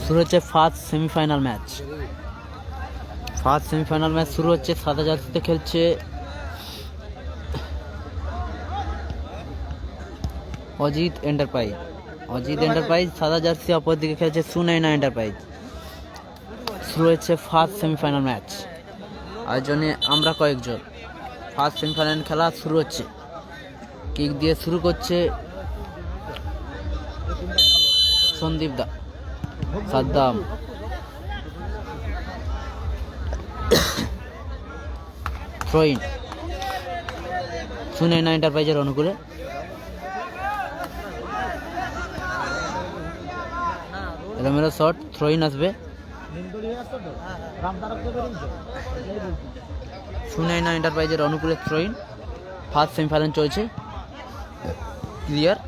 শুরু হচ্ছে first semifinal match শুরু হচ্ছে। সাদা জার্সিতে খেলছে অজিত এন্টারপ্রাইজ। সাদা জার্সি অপর দিকে খেলছে সুনাইনা এন্টারপ্রাইজ। শুরু হচ্ছে ফার্স্ট সেমিফাইনাল ম্যাচ। আয়োজনে আমরা কয়েকজন। ফার্স্ট সেমিফাইনাল খেলা শুরু হচ্ছে। কিক দিয়ে শুরু করছে সন্দীপ দা। সাদ্দাম থ্রোইন সুনাইনা এন্টারপ্রাইজের অনুকূলে। এলোমেলো শট, থ্রোইন আসবে। সুনাইনা এন্টারপ্রাইজের অনুকূলে থ্রোইন। ফার্স্ট সেমিফাইনাল চলছে। ক্লিয়ার।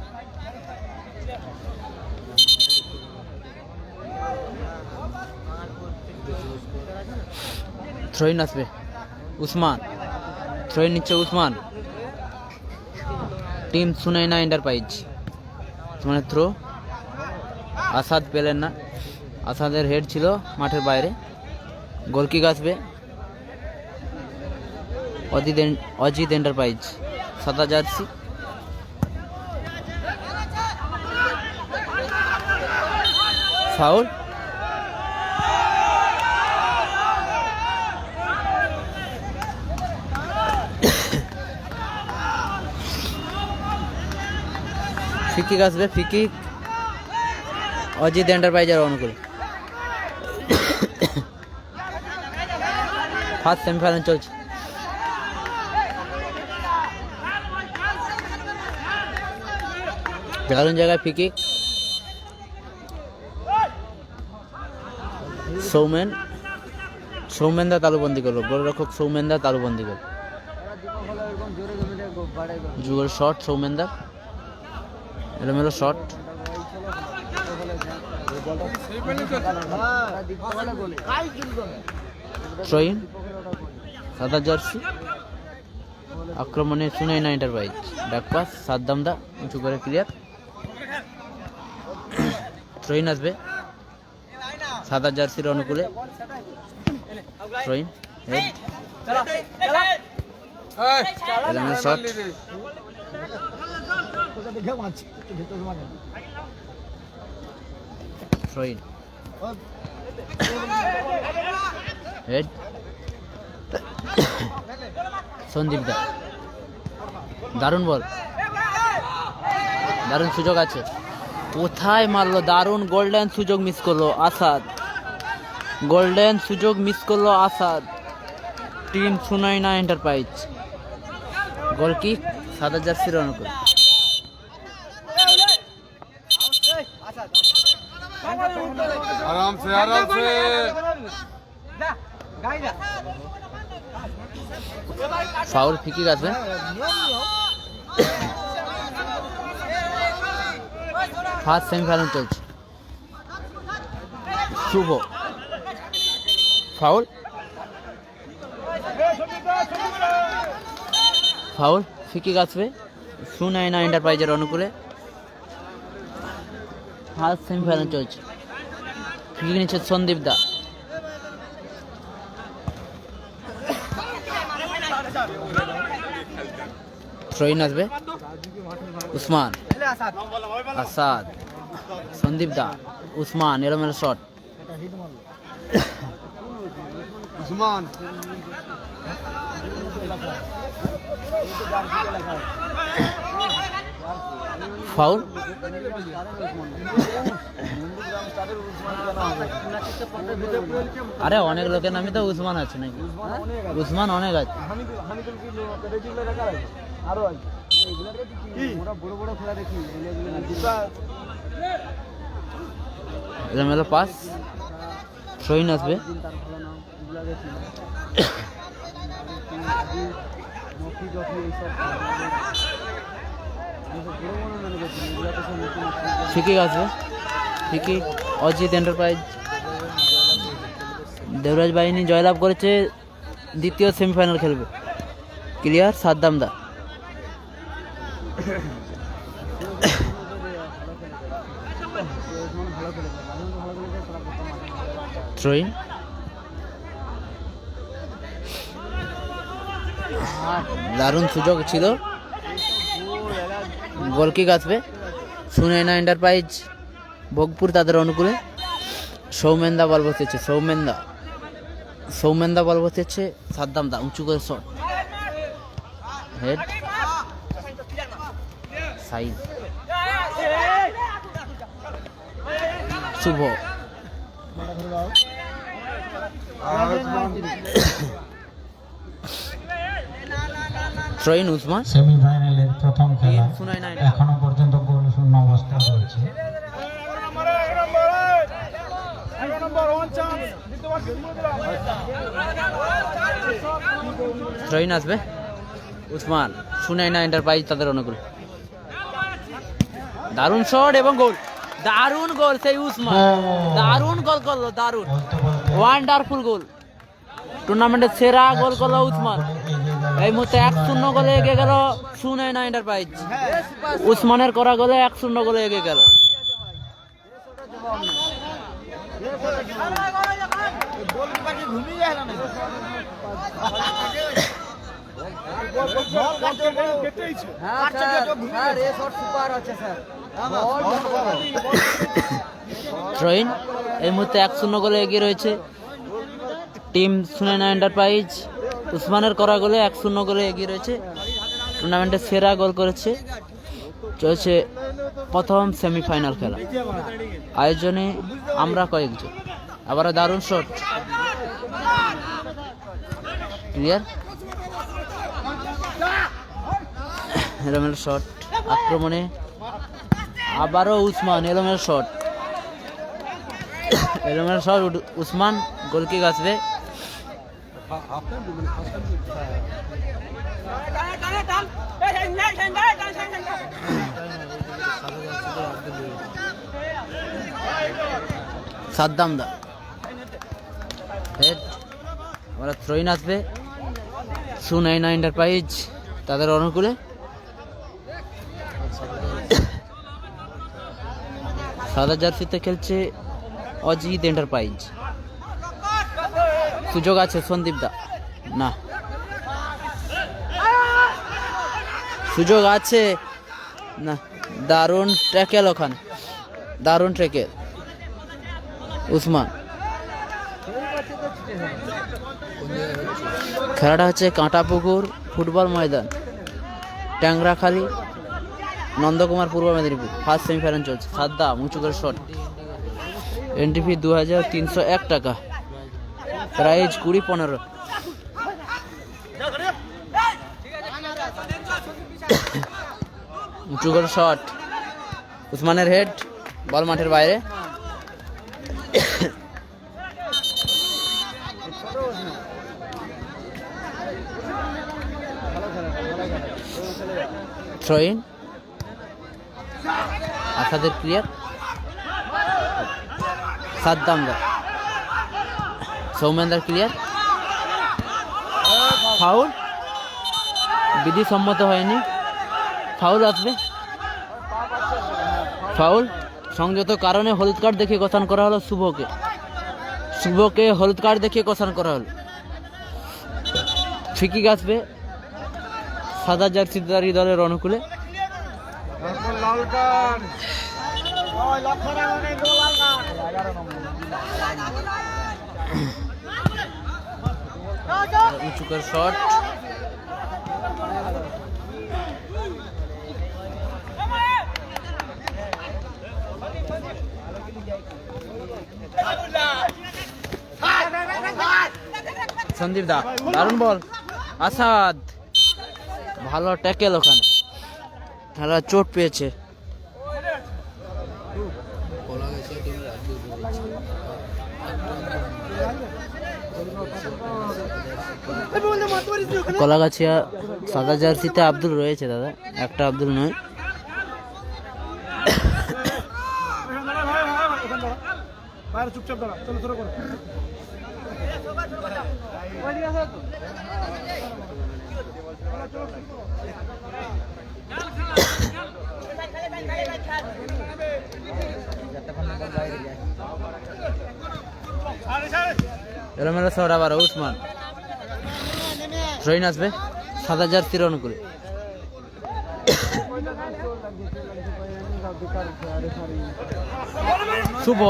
থ্রোইন আসবে উসমান। থ্রোইন নিচ্ছে উসমান। Team Sunaina enterprise. মানে থ্রো আসাদ পেলেন না। আসাদের হেড ছিল মাঠের বাইরে। গোলকিক আসবে অজিত এন্টারপ্রাইজ। সাদা জার্সি। ফাউল। ফ্রিকিক আসবে। ফ্রিকিক অজিত এন্টারপ্রাইজের অনুকূলে। ফার্স্ট সেমিফাইনাল চলছে। দারুণ জায়গায় ফ্রিকিক। সৌমেন দা তালুবন্দি করলো। গোলরক্ষক সৌমেন দা তালুবন্দি করলো। যুগল শট সৌমেন দা। এলোমেলো শট। ট্রোইন সাদা জার্সি। আক্রমণে সুনাইনা এন্টারপ্রাইজ। ব্যাকপাস সাদ্দাম দা উঁচু করে ক্লিয়ার। ট্রোইন আসবে সাদা জার্সির অনুকূলে। ট্রোইন হেড। এলোমেলো শট। ট্রোইন হেড। সন্দীপ দা দারুণ বল। দারুণ সুযোগ আছে। কোথায় মারলো? দারুণ গোল্ডেন সুযোগ মিস করলো Asad. Team Sunaina enterprise. Goal kick সাদা জার্সির অনুকূল। आराम से ফাউল। ফ্রিকিক আসবে। ফার্স্ট সেমিফাইনাল চলছে। শুভ ফাউল। ফ্রিকিক আসবে সুনাইনা এন্টারপ্রাইজের অনুকূলে। ফার্স্ট সেমিফাইনাল চলছে। ফ্রিকিক নিচ্ছে সন্দীপ দা। থ্রোইন আসবে উসমান। আসাদ সন্দীপ দা উসমান। এলোমেলো শট। उस्मान ফাউল। আরে অনেক লোকের নামই তো উসমান আছে নাকি? উসমান অনেক আছে। এলোমেলো পাস। থ্রোইন আসবে। ফ্রিকিক আসবে। Free kick Ajit enterprise. দেবরাজ বাহিনী জয়লাভ করেছে। দ্বিতীয় সেমিফাইনাল খেলবে। ক্লিয়ার সাদ্দাম দা। থ্রোইন। দারুণ সুযোগ ছিল, গোলকিক আসবে সুনয়না এন্টারপ্রাইজ ভোগপুর তাদের অনুকূলে। সৌমেন্দা বল বসেছে, সৌমেন্দা বল বসেছে। সাদ্দাম দা উঁচু করে শট, হেড সাইড, শুভ থ্রোইন উসমান। সেমিফাইনালের প্রথম খেলা, সুনয়না এখনো পর্যন্ত গোল শূন্য অবস্থায় রয়েছে। থ্রোইন আসবে উসমান, সুনয়না এন্টারপ্রাইজ তাদের অনুকূল। দারুণ শট এবং গোল, দারুণ গোল সেই উসমান, দারুণ গোল করলো, দারুণ ওয়ান্ডারফুল গোল। টুর্নামেন্টের সেরা গোল করলো উসমান। এই মুহূর্তে 1-0 গোলে এগিয়ে গেল সুনয়না এন্টারপ্রাইজ। উসমানের করা গোলে 1-0 গোলে এগিয়ে গেল। থ্রোইন এই মুহূর্তে 1-0 গোলে এগিয়ে রয়েছে টিম সুনয়না এন্টারপ্রাইজ। উসমানের করা গোলে 1-0 গোলে এগিয়ে রয়েছে। টুর্নামেন্টের সেরা গোল করেছে। চলছে প্রথম সেমিফাইনাল খেলা, আয়োজনে আমরা কয়েকজন। আবার দারুণ শট, ক্লিয়ার, এলোমেলো শট, আক্রমণে আবারও উসমান, এলোমেলো শট, উসমান। গোলকিক আসবে সাদ্দাম দা, হেড। আমরা থ্রোইন আসবে সুনয়না এন্টারপ্রাইজ তাদের অনুকূলে। সাদা জার্সিতে খেলছে অজিত এন্টারপ্রাইজ। সুযোগ আছে সন্দীপ দা, না সুযোগ আছে না। দারুণ ট্যাকেল ওখানে, দারুণ ট্যাকেল উসমান। খেলাটা হচ্ছে কাঁটাপুকুর ফুটবল ময়দান, ট্যাংরাখালী, নন্দকুমার, পূর্ব মেদিনীপুর। ফার্স্ট সেমিফাইনাল চলছে। সাদ্দাম উঁচু করে শট, এন্ট্রি ফি 2301 টাকা, প্রাইজ 20-15। উঁচু করে শট, উসমানের হেড, বল মাঠের বাইরে। থ্রোইন আসাদের ক্লিয়ার, সাদ্দাম দা, সৌমেন্দার ক্লিয়ার, ফাউল, বিধি সম্মত হয়নি, ফাউল আসবে, ফাউল। সংযত কারণে হলুদ কার্ড দেখিয়ে কোসান করা হলো শুভকে হলুদ কার্ড দেখিয়ে কোসান করা হলো। ফ্রি আসবে সাদা জার্সিধারী দলের অনুকূলে। উঁচু করে শট, সন্দীপ দা, দারুণ বল, আসাদ, ভালো ট্যাকেল ওখানে, খেলা চোট পেয়েছে। কলাগাছিয়া সাদা জার্সিতে আব্দুল রয়েছে দাদা, একটা আব্দুল নয়। চুপচাপ দাঁড়া, চলো চলো করো। এলোমেলো শট আবার উসমান। থ্রোইন আসবে সাদা জার্সির অনুকূলে। শুভ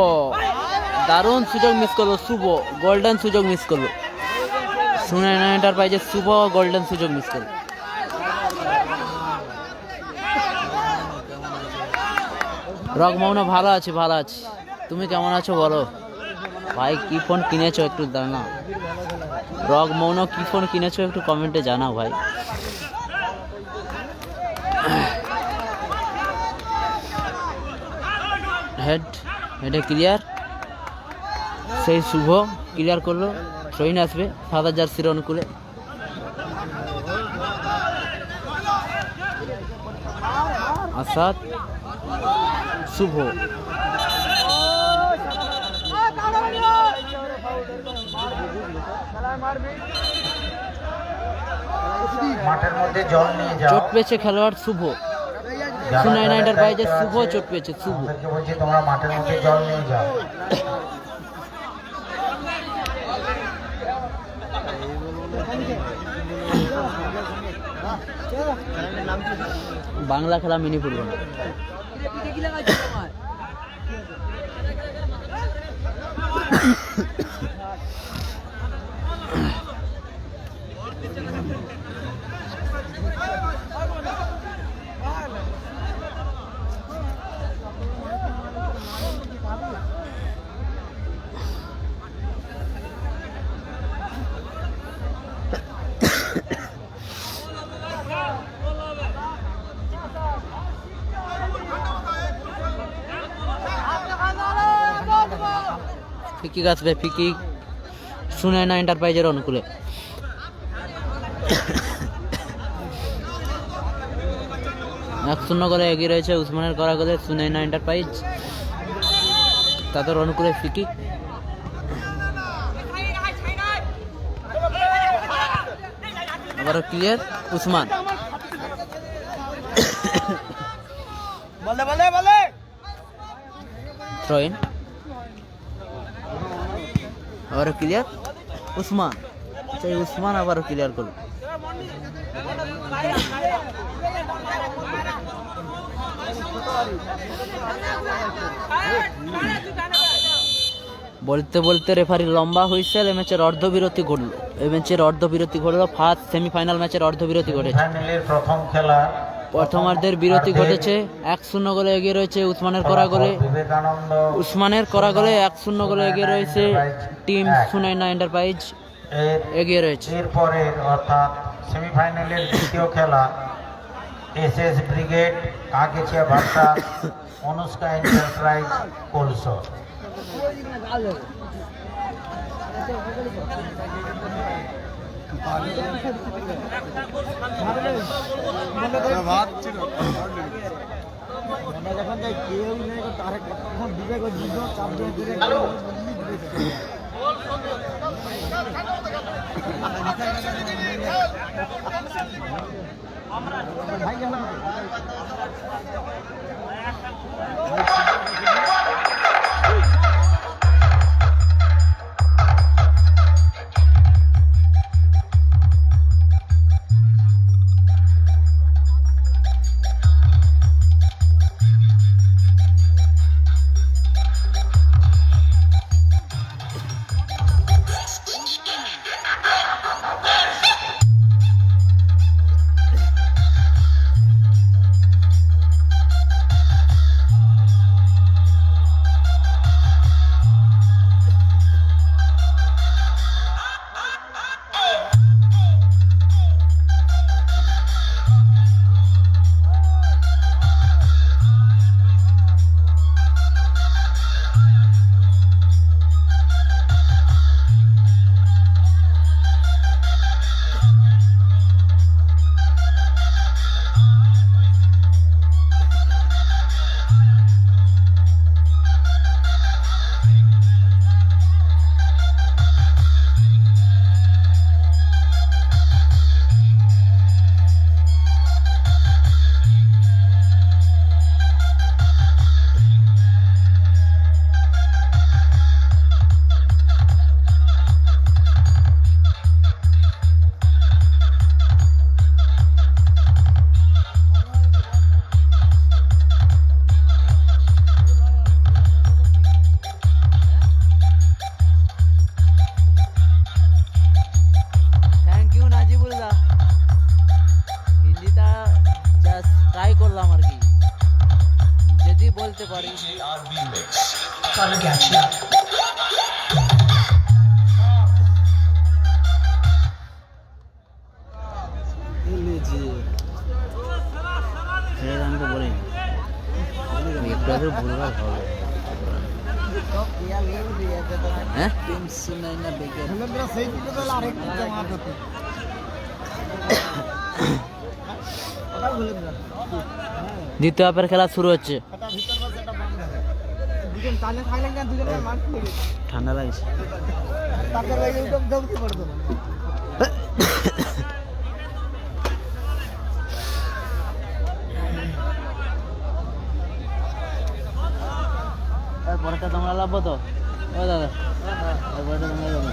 দারুণ সুযোগ মিস করলো, শুভ গোল্ডেন সুযোগ মিস করলো। সুনায়না এন্টারপ্রাইজের শুভ গোল্ডেন সুযোগ মিস করলো। রকমৌন ভালো আছি, ভালো আছি। তুমি কেমন আছো বলো ভাই? কি ফোন কিনেছো একটু জানাও। রকমৌন কি ফোন কিনেছো একটু কমেন্টে জানাও ভাই। হেডে ক্লিয়ার, সেই শুভ ক্লিয়ার করলো। থ্রোইন আসবে সাদা জার্সির অনুকূলে। আসাদ, শুভ মাঠের মধ্যে জল নিয়ে যাও। চোট পেয়েছে খেলোয়াড় শুভ। সুনায়না এন্টারপ্রাইজের শুভ চোট পেয়েছে, শুভ। তাদেরকে বলছি তোমরা মাঠের মধ্যে জল নিয়ে যাও। বাংলা খেলা মিনি ফুটবল। ফিকিক আসবে, ফিকিক সুনায়না এন্টারপ্রাইজের অনুকূলে। 1-0 গোলে এগিয়ে রয়েছে উসমানের করা গোলে সুনায়না এন্টারপ্রাইজ। তাদের অনুকূলে ফিকিক। আবারও ক্লিয়ার উসমান। থ্রোইন আবারও ক্লিয়ার উসমান। সেই উসমান আবারও ক্লিয়ার করল। বলতে বলতে রেফারি লম্বা হুইসেল। এই ম্যাচের অর্ধবিরতি ঘটলো। এই ম্যাচের অর্ধবিরতি ঘটলো। ফার্স্ট সেমিফাইনাল ম্যাচের অর্ধবিরতি ঘটেছে। ফাইনালের প্রথম খেলা প্রথমার্ধের বিরতি ঘটেছে। 1-0 গোলে এগিয়ে রয়েছে উসমানের করা গোলে। বিবেকানন্দ উসমানের করা গোলে 1-0 গোলে এগিয়ে রয়েছে টিম সুনায়না এন্টারপ্রাইজ। এগিয়ে রয়েছে। এরপরে অর্থাৎ সেমিফাইনালের দ্বিতীয় খেলা এসএস ব্রিগেড আগেছিয়া ভাষা অনুষ্কা এন্টারপ্রাইজ কোলসর। ভাত ছিল বলতে পারি। Color Gotcha. আমি তো বলি একটু আগে ভুলভাল হবে। হ্যাঁ দ্বিতীয় হাফের খেলা শুরু হচ্ছে। ঠান্ডা লাগছে। পরেরটা তোমরা লাভবো তো? ও দাদা পরেরটা তোমরা যাবো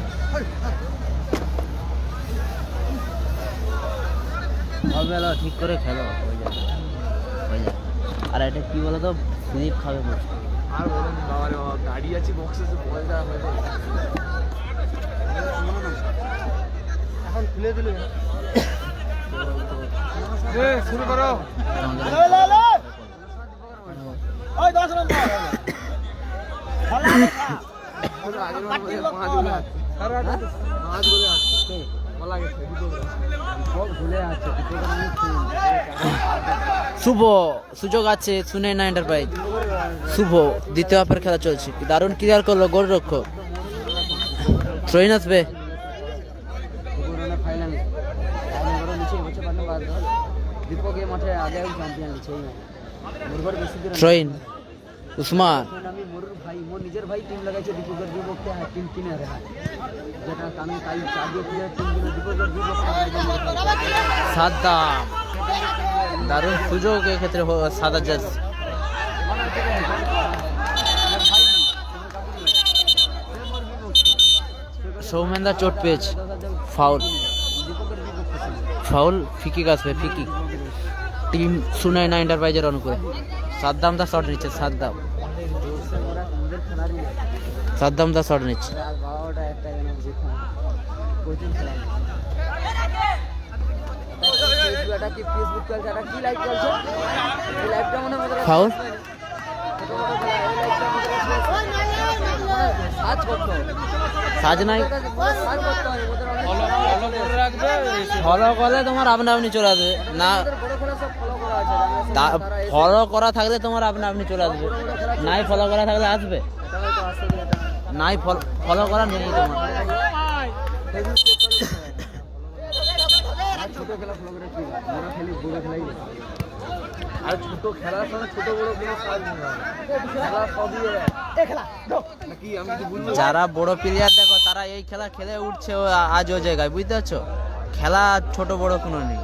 হবে না, ঠিক করে খেলো হয়ে যাবে হয়ে যাবে। আর এটা কি বলো তো, স্লিপ খাবে বলছে। আর বলুন বাবা রে বাবা, গাড়ি আছে বক্সে বল দেওয়া হয়ে এখন খুলে দিলে শুরু করো। ওই 10 নম্বর শুভ সুযোগ আছে, শুনে না এন্টারপ্রাইজ। শুভ দ্বিতীয় হাফের খেলা চলছে, দারুণ ক্লিয়ার করলো গোলরক্ষক। থ্রোইন আসবে। থ্রোইন উসমান সাদ্দাম, দারুণ সুযোগ এক্ষেত্রে সাদা জার্সি। সৌমেন্দা চোট পেয়েছে, ফাউল ফাউল ফিকিক আসবে, ফিকিক টিম সুনাই না এন্টারপ্রাইজের অনুকূলে। সাদ্দাম দা শট নিচ্ছে, সাদ্দাম দা শট নিচ্ছে। ফাউল সাজ নাই, ফলো করলে তোমার আপনা আপনি চলে আসবে না। ফলো করা থাকলে তোমার আপনা আপনি চলে আসবে, নাই ফলো করা থাকলে আসবে নাই, ফলো করা নেই তোমার। আর ছোট খেলার সময় ছোট বড় কোনো কাজ নেই, খেলা সবই নাকি আমি কিছু বলবো। যারা বড় প্লেয়ার দেখো তারা এই খেলা খেলে উঠছে আজ ও জায়গায়, বুঝতে পারছো? খেলা ছোট বড় কোনো নেই,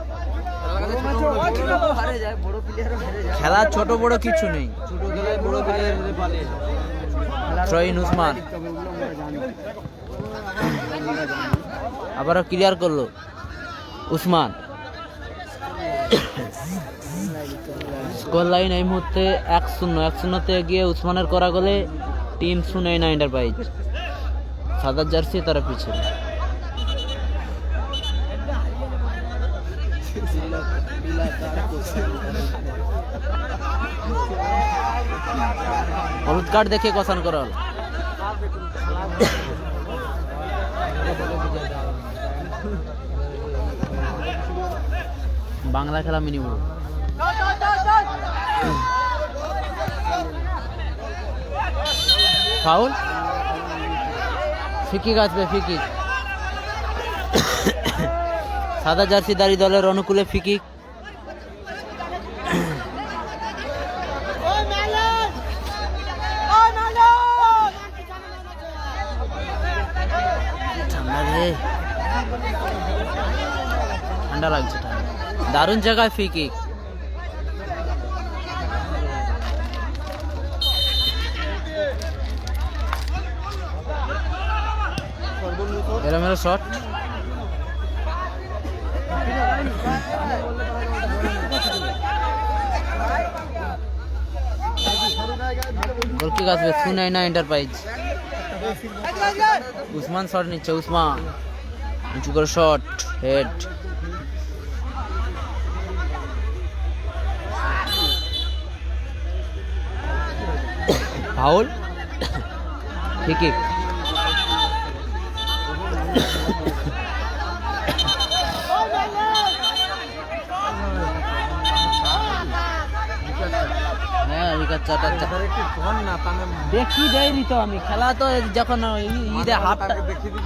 খেলা ছোট বড় কিছু নেই। ছোট খেলায় বড় প্লেয়ার পালে। থ্রোইন উসমান আবারও ক্লিয়ার করলো উসমান। স্কোর লাইন এই মুহূর্তে 1-0, 1-0-তে এগিয়ে উসমানের করা গোলে টিম সুনাই না এন্টারপ্রাইজ। সাদা জার্সি তারা পিছিয়ে। হলুদ কার্ড দেখে কসান করা হল। বাংলা খেলা মিনি বড়। ফাউল, ফিকিক আসবে, ফিকিক। সাদা জার্সিধারী দলের অনুকূলে ফিকিক। ঠান্ডা লাগছে, দারুণ জায়গায় ফিকিক। এলোমেলো শট, গোলকিক আসবে সুনাই না এন্টারপ্রাইজ। উসমান শট নিচ্ছে, উসমান উঁচু করে shot, head. Foul, free kick. হ্যাঁ উইকেট চাটাচ্ছে। একটু ধর না তাহলে দেখি দেয়নি তো আমি খেলা তো যখন ঈদে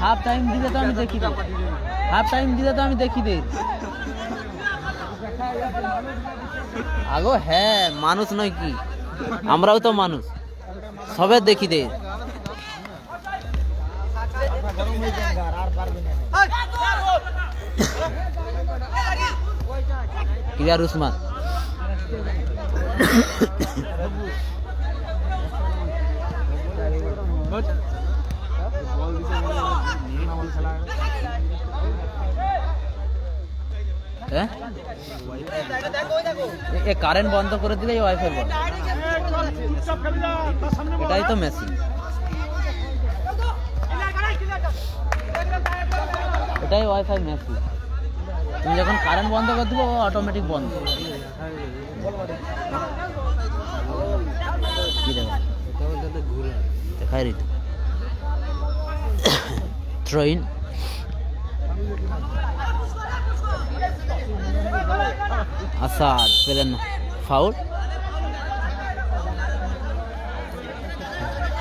হাফ টাইম দিলে তো আমি দেখি দেই, হাফ টাইম দিলে তো আমি দেখি দেই। আগো হ্যাঁ মানুষ নয় কি, আমরাও তো মানুষ, সবে দেখি দেই। ক্লিয়ার উসমান। হ্যাঁ কারেন্ট বন্ধ করে দিলেই ওয়াইফাই বন্ধ, এটাই তো মেশিন, এটাই ওয়াইফাই মেশিন। তুমি যখন কারেন্ট বন্ধ করে দেবো অটোমেটিক বন্ধ। কি দেখো দেখাই রি ট্রেন। আসাদ পেলেন না, ফাউল,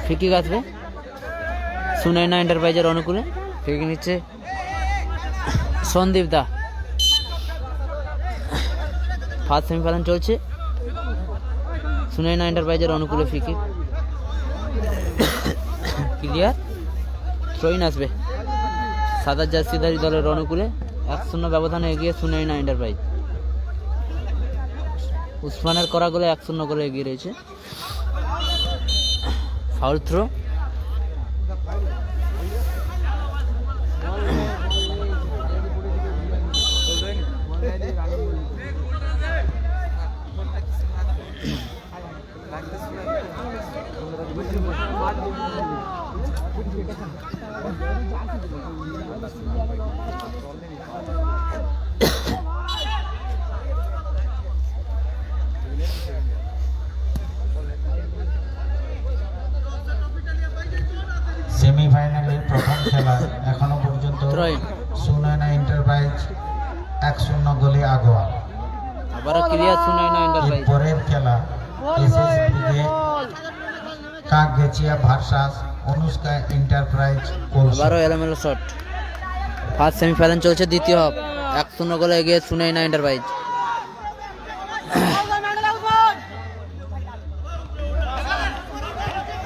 ফ্রি কিক আসবে সুনাইনা এন্টারপ্রাইজের অনুকূলে। ফ্রি কিক নিচ্ছে সন্দীপ দা। ফার্স্ট সেমিফাইনাল চলছে, সুনাইনা এন্টারপ্রাইজের অনুকূলে ফ্রি কিক ক্লিয়ার। থ্রোইন আসবে সাদা জার্সিধারী দলের অনুকূলে। 1-0 ব্যবধানে এগিয়ে সুনাইনা এন্টারপ্রাইজ। উসমানের করা গোলে 1-0 করে এগিয়ে রয়েছে। ফাউল থ্রো, সেমিফাইনালের প্রথম খেলা এখনো পর্যন্ত থ্রোইন সুনাইনা এন্টারপ্রাইজ 1-0 গোলে আগুয়া। আবারও ক্লিয়ার সুনাইনা এন্টারপ্রাইজ। পরের খেলা SS brigade Kakgechhia versus Anushka enterprise কলসি। আবারও এলোমেলো শট। ফার্স্ট সেমিফাইনাল চলছে, দ্বিতীয় হাফ। 1-0 গোলে এগিয়ে সুনাইনা এন্টারপ্রাইজ।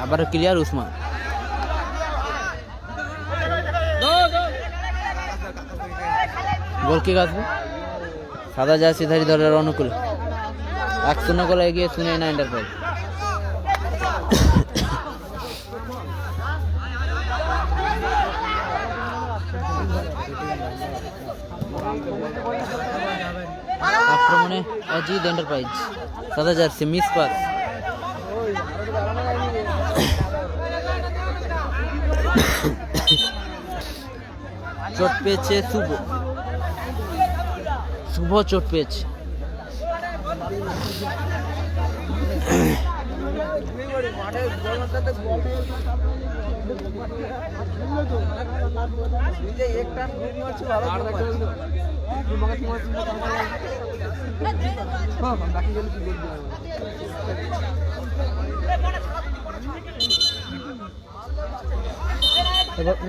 আবারও ক্লিয়ার উসমান। গোল কিক আসবে সাদা জার্সিধারী দলের অনুকূলে। 1-0 গোলে এগিয়ে সুনাইনা এন্টারপ্রাইজ। আক্রমণে অজিত এন্টারপ্রাইজ, সাদা জার্সি, মিস পাস। চোট পেয়েছে শুভ, শুভ চোট পেয়েছে।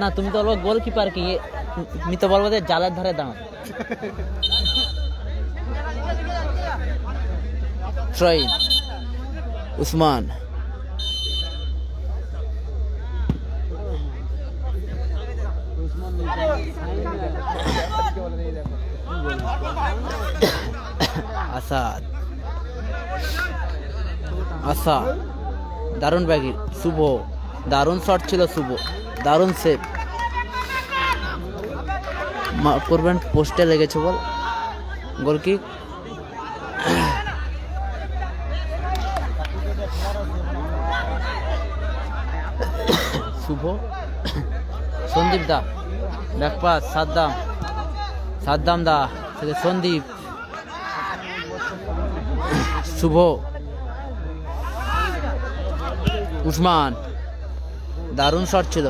না তুমি তো বলবো গোলকিপার কি, তুমি তো বলবো যে জালের ধারে দাঁড়ান। ট্রেন উসমান, আসাদ, আসাদ দারুণ ব্যাগি, শুভ দারুণ শট ছিল, শুভ দারুণ সেভ করবেন, পোস্টে লেগেছে বল। গোল কিক শুভ, সন্দীপ দা ব্যাকপাস, সাদ্দাম, সাদ্দাম দা থেকে সন্দীপ, শুভ উসমান, দারুণ শট ছিল,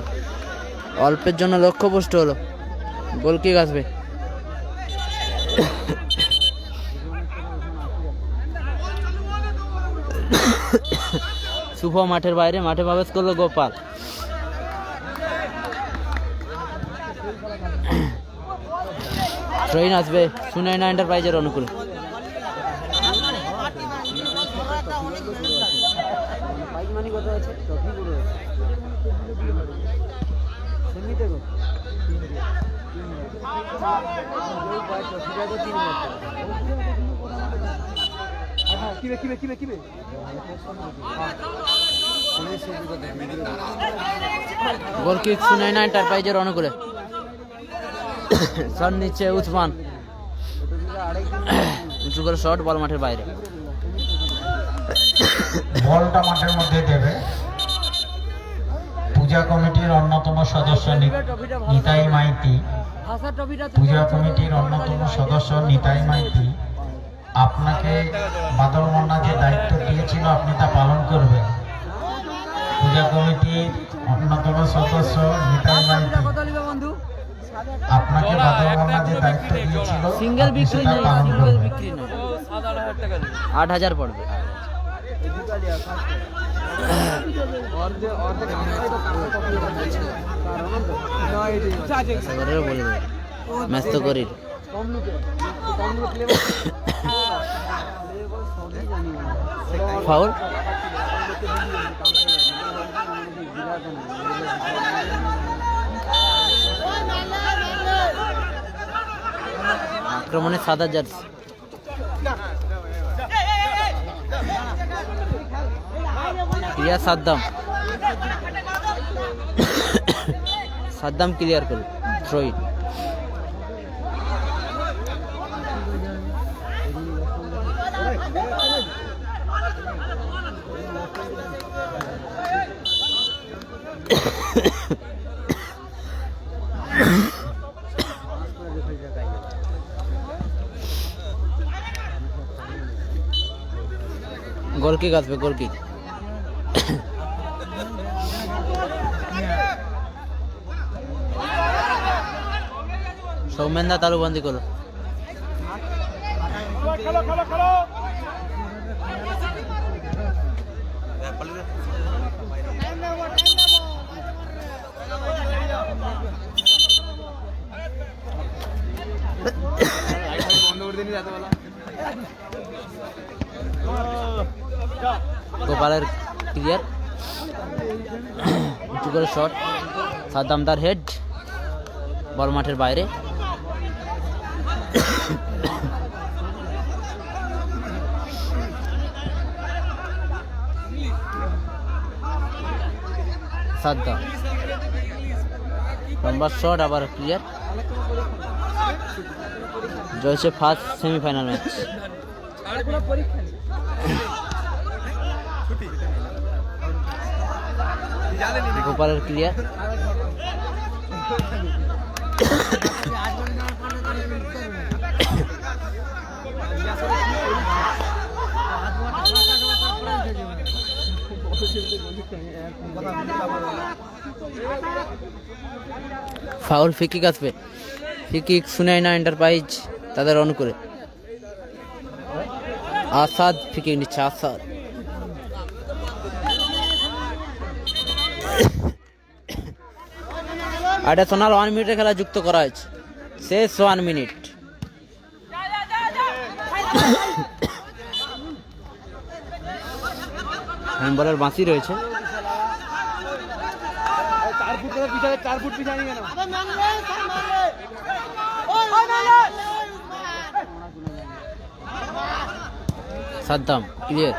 অল্পের জন্য লক্ষ্যপুষ্ট হলো। গোল কিক আসবে। শুভ মাঠের বাইরে, মাঠে প্রবেশ করলো গোপাল। ট্রেন আসবে সুনাইনা এন্টারপ্রাইজের অনুকূলে। গোল কিক সুনাইনা এন্টারপ্রাইজের অনুকূলে। শট নিচ্ছে উসমান, উঁচু করে শট, বল মাঠের বাইরে। বলটা মাঠের মধ্যে দেবে পূজা কমিটির অন্যতম সদস্য নিতাই মাইতি। পূজা কমিটির অন্যতম সদস্য নিতাই মাইতি, আপনাকে বাদল মান্না যে দায়িত্ব দিয়েছিল আপনি তা পালন করবেন। পূজা কমিটির অন্যতম সদস্য নিতাই মাইতি, আপনাকে বাদল মান্না যে দায়িত্ব দিয়েছিল সিঙ্গেল আপনি বিক্রি সেটা নেই, পালন সিঙ্গেল করবেন। বিক্রি নেই। 8,000 পড়বে। এবারেও বলে দেবে ম্যাচ তো করি। ফাউল। আক্রমণে সাদা jersey. Clear Saddam, Saddam clear করল। থ্রোইন গোল কিক আসবে, গোল কিক। সৌমেন্দা তালুবন্দি করো। গোপালের ক্লিয়ার, উঁচু করে শট, সাদ্দামদার হেড, বল মাঠের বাইরে। সাদ্দাম লম্বা শট, আবার ক্লিয়ার। জয়ছে ফার্স্ট সেমিফাইনাল ম্যাচ। গোপালের ক্লিয়ার, ফাউল। ফ্রি আসবে, ফ্রি সুনাইনা এন্টারপ্রাইজ তাদের অনুকূলে। আসাদ ফ্রি নিচ্ছে, আসাদ। অ্যাডিশনাল 1 মিনিটের খেলা যুক্ত করা হয়েছে, শেষ 1 মিনিট। হ্যান্ডবলের বাঁশি রয়েছে। Saddam clear,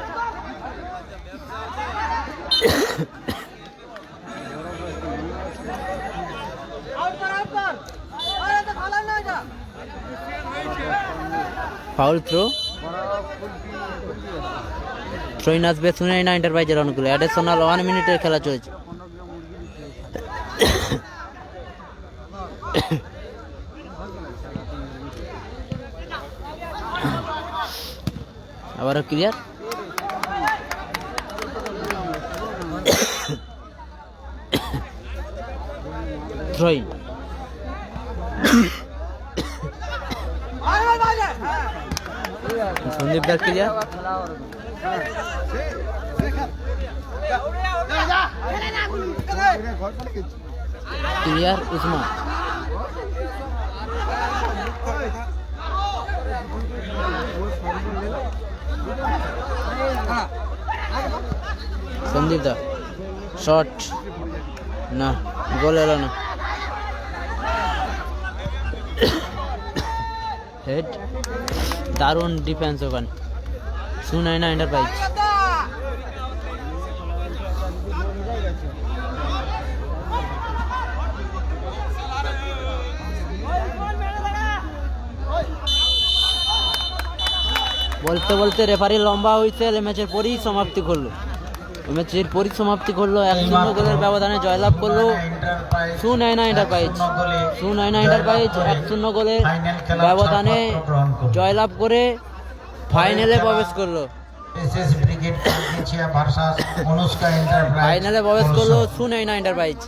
foul throw. Throw in আসবে সুনাইনা এন্টারপ্রাইজের অনুকূলে। অ্যাডিশনাল 1 মিনিটের খেলা চলছে। আবারও ক্লিয়ার। ড্রয়িং। সন্দীপ দার ক্লিয়ার, ক্লিয়ার উসমান। সন্দীপ দা শট না, গোল এলো না। হেড, দারুণ ডিফেন্স ওখানে। সুনাইনা এন্টারপ্রাইজ। বলতে বলতে রেফারি লম্বা হুইসেল ম্যাচের পরিসমাপ্তি করলো। ম্যাচের পরিসমাপ্তি করলো, 1-0 গোলের ব্যবধানে জয়লাভ করলো সুনাইনা এন্টারপ্রাইজ। সুনাইনা এন্টারপ্রাইজ 1-0 গোলের ব্যবধানে জয়লাভ করে ফাইনালে প্রবেশ করলো। ফাইনালে প্রবেশ করলো সুনাইনা এন্টারপ্রাইজ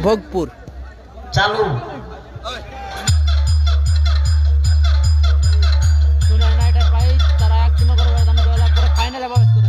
ভোগপুর। চালু সুনাইনা এন্টারপ্রাইজ তারা 1-0 গোলের ব্যবধানে জয়লাভ করে ফাইনালে প্রবেশ করে।